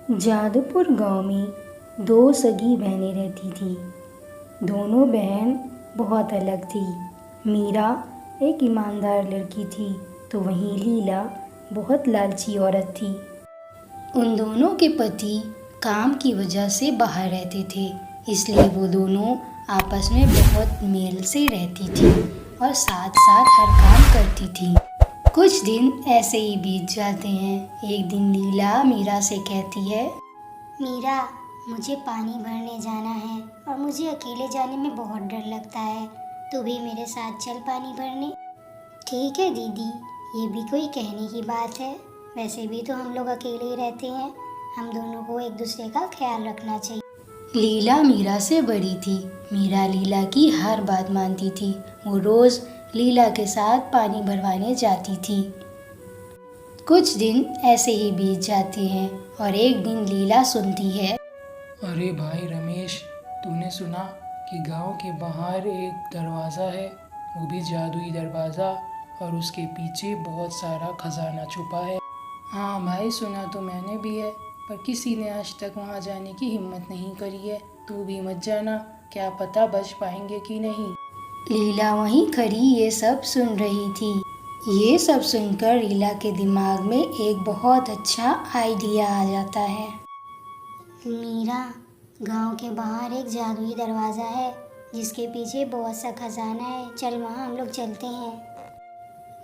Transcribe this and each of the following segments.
जादूपुर गांव में दो सगी बहनें रहती थीं। दोनों बहन बहुत अलग थी। मीरा एक ईमानदार लड़की थी तो वहीं लीला बहुत लालची औरत थी। उन दोनों के पति काम की वजह से बाहर रहते थे, इसलिए वो दोनों आपस में बहुत मेल से रहती थी और साथ साथ हर काम करती थी। कुछ दिन ऐसे ही बीत जाते हैं। एक दिन लीला मीरा से कहती है, मीरा, मुझे पानी भरने जाना है और मुझे अकेले जाने में बहुत डर लगता है। तू भी मेरे साथ चल पानी भरने। ठीक है दीदी, ये भी कोई कहने की बात है। वैसे भी तो हम लोग अकेले ही रहते हैं, हम दोनों को एक दूसरे का ख्याल रखना चाहिए। लीला मीरा से बड़ी थी। मीरा लीला की हर बात मानती थी। वो रोज लीला के साथ पानी भरवाने जाती थी। कुछ दिन ऐसे ही बीत जाते हैं और एक दिन लीला सुनती है, अरे भाई रमेश, तूने सुना कि गांव के बाहर एक दरवाज़ा है, वो भी जादुई दरवाज़ा, और उसके पीछे बहुत सारा खजाना छुपा है। हाँ भाई, सुना तो मैंने भी है, पर किसी ने आज तक वहाँ जाने की हिम्मत नहीं करी है। तू भी मत जाना, क्या पता बच पाएंगे कि नहीं। लीला वहीं खड़ी ये सब सुन रही थी। ये सब सुनकर लीला के दिमाग में एक बहुत अच्छा आइडिया आ जाता है। मीरा, गांव के बाहर एक जादुई दरवाज़ा है जिसके पीछे बहुत सा खजाना है। चल वहाँ हम लोग चलते हैं।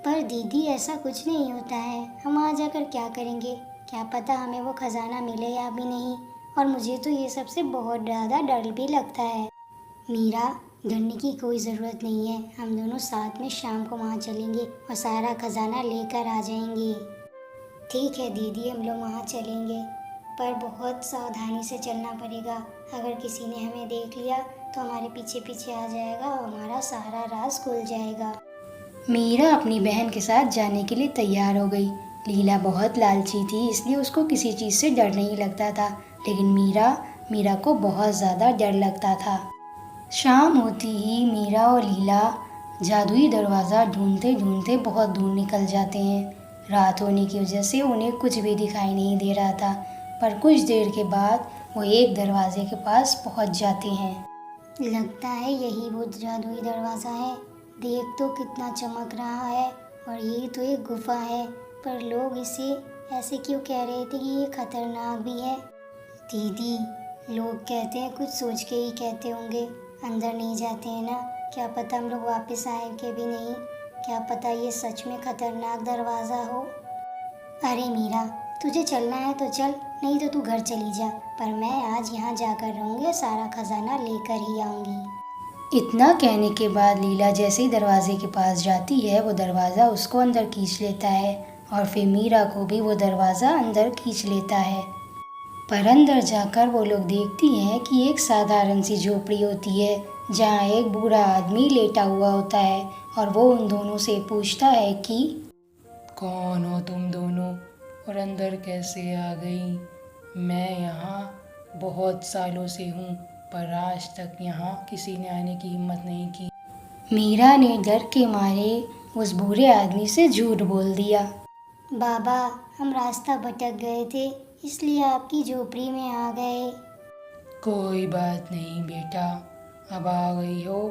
पर दीदी, ऐसा कुछ नहीं होता है। हम वहाँ जाकर क्या करेंगे? क्या पता हमें वो खजाना मिले या भी नहीं। और मुझे तो ये सबसे बहुत ज़्यादा डर भी लगता है। मीरा, डरने की कोई ज़रूरत नहीं है। हम दोनों साथ में शाम को वहाँ चलेंगे और सारा खजाना लेकर आ जाएंगे। ठीक है दीदी, हम लोग वहाँ चलेंगे, पर बहुत सावधानी से चलना पड़ेगा। अगर किसी ने हमें देख लिया तो हमारे पीछे पीछे आ जाएगा और हमारा सारा राज खुल जाएगा। मीरा अपनी बहन के साथ जाने के लिए तैयार हो गई। लीला बहुत लालची थी, इसलिए उसको किसी चीज़ से डर नहीं लगता था, लेकिन मीरा को बहुत ज़्यादा डर लगता था। शाम होती ही मीरा और लीला जादुई दरवाज़ा ढूंढते ढूंढते बहुत दूर निकल जाते हैं। रात होने की वजह से उन्हें कुछ भी दिखाई नहीं दे रहा था, पर कुछ देर के बाद वो एक दरवाजे के पास पहुंच जाते हैं। लगता है यही वो जादुई दरवाज़ा है। देख तो कितना चमक रहा है, और ये तो एक गुफा है, पर लोग इसे ऐसे क्यों कह रहे थे कि ये खतरनाक भी है। दीदी, लोग कहते हैं कुछ सोच के ही कहते होंगे। अंदर नहीं जाते हैं ना, क्या पता हम लोग वापस आएंगे भी नहीं। क्या पता ये सच में खतरनाक दरवाज़ा हो। अरे मीरा, तुझे चलना है तो चल, नहीं तो तू घर चली जा, पर मैं आज यहाँ जाकर रहूँगी, सारा खजाना लेकर ही आऊँगी। इतना कहने के बाद लीला जैसे ही दरवाजे के पास जाती है, वो दरवाज़ा उसको अंदर खींच लेता है और फिर मीरा को भी वो दरवाज़ा अंदर खींच लेता है। पर अंदर जाकर वो लोग देखती हैं कि एक साधारण सी झोपड़ी होती है, जहाँ एक बूढ़ा आदमी लेटा हुआ होता है, और वो उन दोनों से पूछता है कि कौन हो तुम दोनों और अंदर कैसे आ गई? मैं यहाँ बहुत सालों से हूँ, पर आज तक यहाँ किसी ने आने की हिम्मत नहीं की। मीरा ने डर के मारे उस बूढ़े आदमी से झूठ बोल दिया। बाबा, हम रास्ता भटक गए थे, इसलिए आपकी झोपड़ी में आ गए। कोई बात नहीं बेटा, अब आ गई हो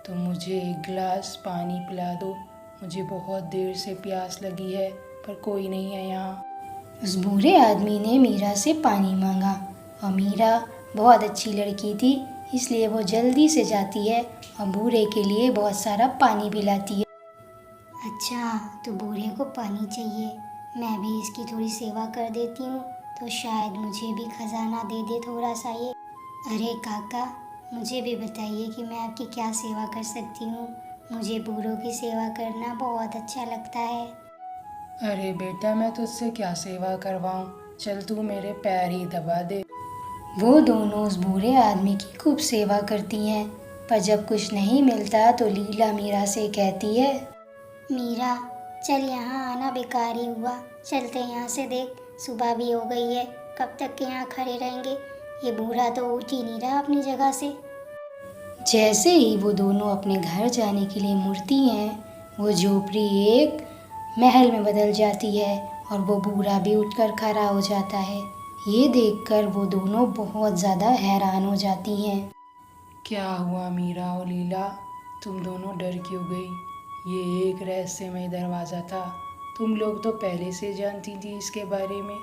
तो मुझे एक गिलास पानी पिला दो। मुझे बहुत देर से प्यास लगी है, पर कोई नहीं है यहाँ। उस बूढ़े आदमी ने मीरा से पानी मांगा, और मीरा बहुत अच्छी लड़की थी, इसलिए वो जल्दी से जाती है और बूढ़े के लिए बहुत सारा पानी पिलाती है। अच्छा, तो बूढ़े को पानी चाहिए, मैं भी इसकी थोड़ी सेवा कर देती हूँ, तो शायद मुझे भी खजाना दे दे थोड़ा सा ये। अरे काका, मुझे भी बताइए कि मैं आपकी क्या सेवा कर सकती हूँ। मुझे बूढ़ों की सेवा करना बहुत अच्छा लगता है। अरे बेटा, मैं तुझसे क्या सेवा करवाऊँ, चल तू मेरे पैर ही दबा दे। वो दोनों उस बूढ़े आदमी की खूब सेवा करती हैं, पर जब कुछ नहीं मिलता तो लीला मीरा से कहती है, मीरा, चल, यहाँ आना बेकार ही हुआ। चलते यहाँ से, देख सुबह भी हो गई है, कब तक के यहाँ खड़े रहेंगे। ये बूढ़ा तो उठ ही नहीं रहा अपनी जगह से। जैसे ही वो दोनों अपने घर जाने के लिए मुड़ती हैं, वो झोपड़ी एक महल में बदल जाती है और वो बूढ़ा भी उठकर खड़ा हो जाता है। ये देखकर वो दोनों बहुत ज़्यादा हैरान हो जाती हैं। क्या हुआ मीरा और लीला, तुम दोनों डर क्यों गई? ये एक रहस्यमय दरवाज़ा था, तुम लोग तो पहले से जानती थी इसके बारे में,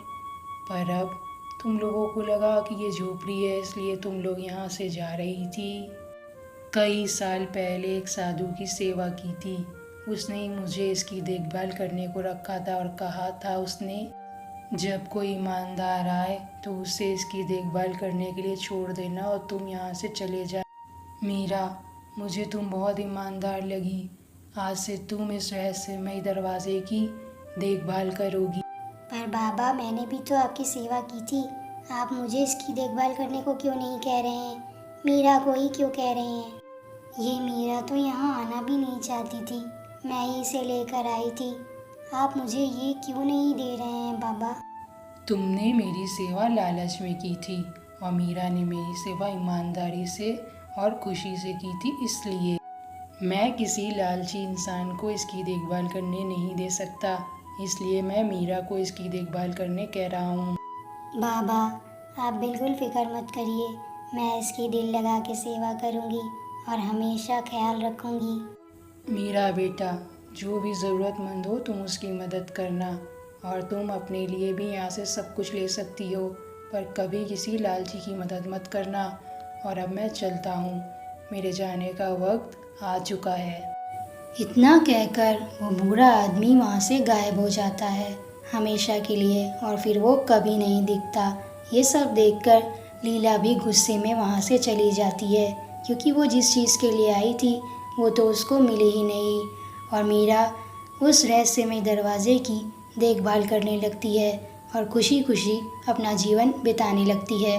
पर अब तुम लोगों को लगा कि ये झोपड़ी है इसलिए तुम लोग यहाँ से जा रही थी। कई साल पहले एक साधु की सेवा की थी, उसने ही मुझे इसकी देखभाल करने को रखा था और कहा था उसने, जब कोई ईमानदार आए तो उसे इसकी देखभाल करने के लिए छोड़ देना और तुम यहाँ से चले जा। मीरा, मुझे तुम बहुत ईमानदार लगी, आज से तुम इस रहस्यमय दरवाजे की देखभाल करोगी। पर बाबा, मैंने भी तो आपकी सेवा की थी, आप मुझे इसकी देखभाल करने को क्यों नहीं कह रहे हैं? मीरा को ही क्यों कह रहे हैं? ये मीरा तो यहाँ आना भी नहीं चाहती थी, मैं ही इसे लेकर आई थी, आप मुझे ये क्यों नहीं दे रहे हैं बाबा? तुमने मेरी सेवा लालच में की थी और मीरा ने मेरी सेवा ईमानदारी से और खुशी से की थी, इसलिए मैं किसी लालची इंसान को इसकी देखभाल करने नहीं दे सकता, इसलिए मैं मीरा को इसकी देखभाल करने कह रहा हूँ। बाबा, आप बिल्कुल फिक्र मत करिए, मैं इसकी दिल लगा के सेवा करूँगी और हमेशा ख्याल रखूँगी। मीरा बेटा, जो भी ज़रूरतमंद हो तुम उसकी मदद करना, और तुम अपने लिए भी यहाँ से सब कुछ ले सकती हो, पर कभी किसी लालची की मदद मत करना। और अब मैं चलता हूँ, मेरे जाने का वक्त आ चुका है। इतना कहकर वो बूढ़ा आदमी वहाँ से गायब हो जाता है हमेशा के लिए, और फिर वो कभी नहीं दिखता। ये सब देखकर लीला भी गुस्से में वहाँ से चली जाती है, क्योंकि वो जिस चीज़ के लिए आई थी वो तो उसको मिली ही नहीं। और मीरा उस रहस्यमय दरवाजे की देखभाल करने लगती है और खुशी खुशी अपना जीवन बिताने लगती है।